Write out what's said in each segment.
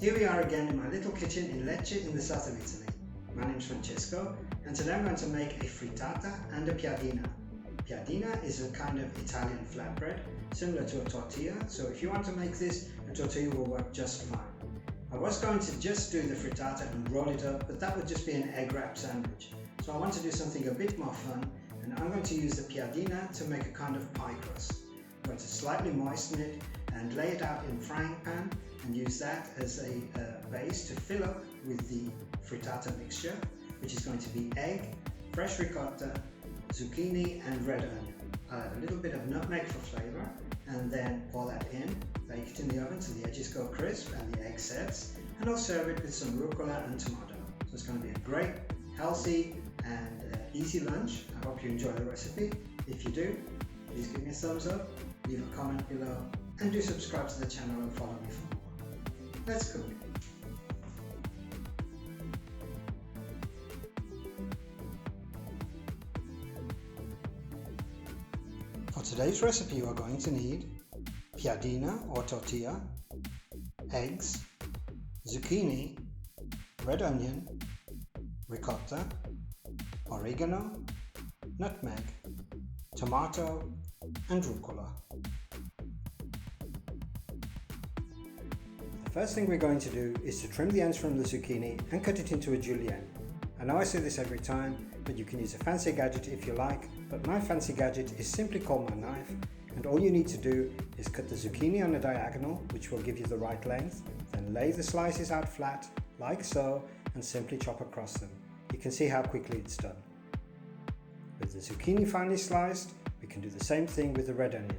Here we are again in my little kitchen in Lecce in the south of Italy. My name's Francesco and today I'm going to make a frittata and a piadina. Piadina is a kind of Italian flatbread similar to a tortilla, so if you want to make this, a tortilla will work just fine. I was going to just do the frittata and roll it up, but that would just be an egg wrap sandwich. So I want to do something a bit more fun, and I'm going to use the piadina to make a kind of pie crust. I'm going to slightly moisten it and lay it out in a frying pan and use that as a base to fill up with the frittata mixture, which is going to be egg, fresh ricotta, zucchini and red onion. I'll add a little bit of nutmeg for flavour and then pour that in, bake it in the oven till the edges go crisp and the egg sets, and I'll serve it with some arugula and tomato. So it's going to be a great, healthy and easy lunch. I hope you enjoy the recipe. If you do, please give me a thumbs up, leave a comment below and do subscribe to the channel and follow me for more. Let's cook. For today's recipe you are going to need piadina or tortilla, eggs, zucchini, red onion, ricotta, oregano, nutmeg, tomato and rucola. The first thing we're going to do is to trim the ends from the zucchini and cut it into a julienne. I know I say this every time, but you can use a fancy gadget if you like, but my fancy gadget is simply called my knife, and all you need to do is cut the zucchini on a diagonal, which will give you the right length, then lay the slices out flat, like so, and simply chop across them. You can see how quickly it's done. With the zucchini finely sliced, we can do the same thing with the red onion.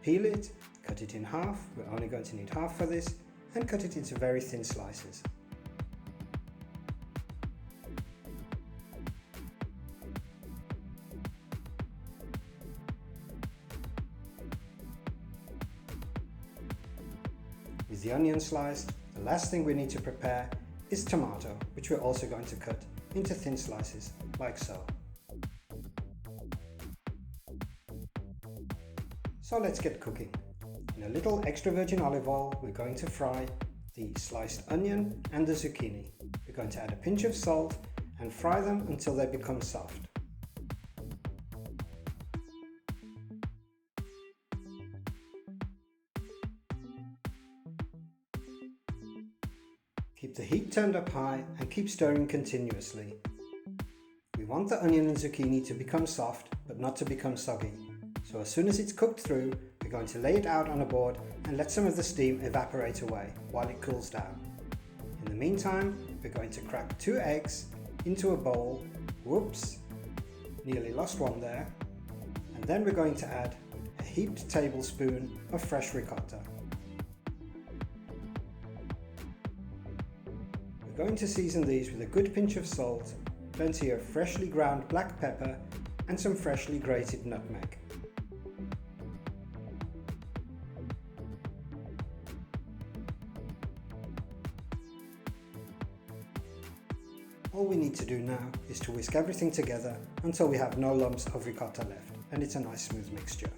Peel it, cut it in half, we're only going to need half for this, and cut it into very thin slices. With the onion sliced, the last thing we need to prepare is tomato, which we're also going to cut into thin slices, like so. So let's get cooking. In a little extra virgin olive oil, we're going to fry the sliced onion and the zucchini. We're going to add a pinch of salt and fry them until they become soft. Keep the heat turned up high and keep stirring continuously. We want the onion and zucchini to become soft, but not to become soggy. So as soon as it's cooked through, we're going to lay it out on a board and let some of the steam evaporate away while it cools down. In the meantime, we're going to crack 2 eggs into a bowl. Whoops, nearly lost one there. And then we're going to add a heaped tablespoon of fresh ricotta. We're going to season these with a good pinch of salt, plenty of freshly ground black pepper and some freshly grated nutmeg. All we need to do now is to whisk everything together until we have no lumps of ricotta left and it's a nice smooth mixture.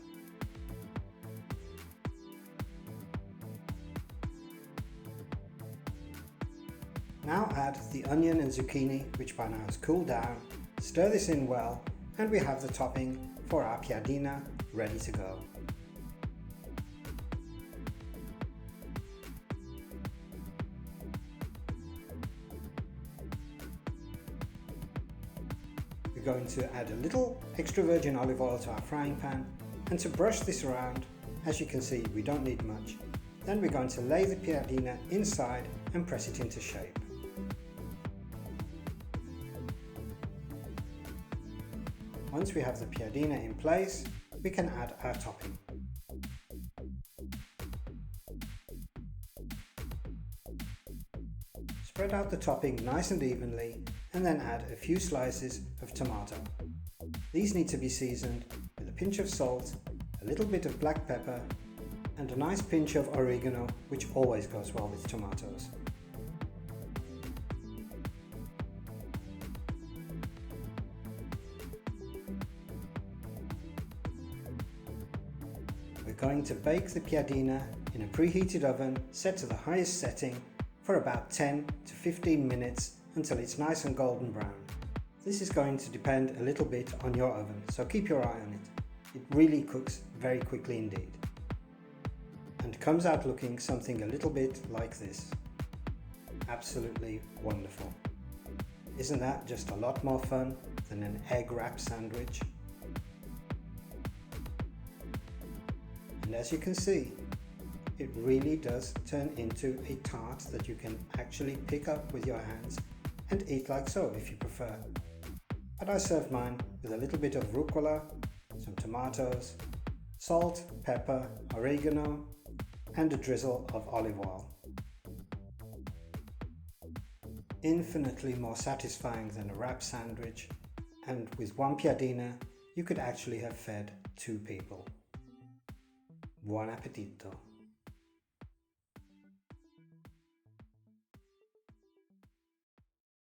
Now add the onion and zucchini, which by now has cooled down, stir this in well, and we have the topping for our piadina ready to go. We're going to add a little extra virgin olive oil to our frying pan, and to brush this around, as you can see we don't need much. Then we're going to lay the piadina inside and press it into shape. Once we have the piadina in place, we can add our topping. Spread out the topping nice and evenly and then add a few slices of tomato. These need to be seasoned with a pinch of salt, a little bit of black pepper and a nice pinch of oregano, which always goes well with tomatoes. We're going to bake the piadina in a preheated oven set to the highest setting for about 10 to 15 minutes until it's nice and golden brown. This is going to depend a little bit on your oven, so keep your eye on it. It really cooks very quickly indeed. And comes out looking something a little bit like this. Absolutely wonderful. Isn't that just a lot more fun than an egg wrap sandwich? And as you can see, it really does turn into a tart that you can actually pick up with your hands and eat like so if you prefer. But I served mine with a little bit of rucola, some tomatoes, salt, pepper, oregano, and a drizzle of olive oil. Infinitely more satisfying than a wrap sandwich, and with one piadina you could actually have fed 2 people. Buon appetito!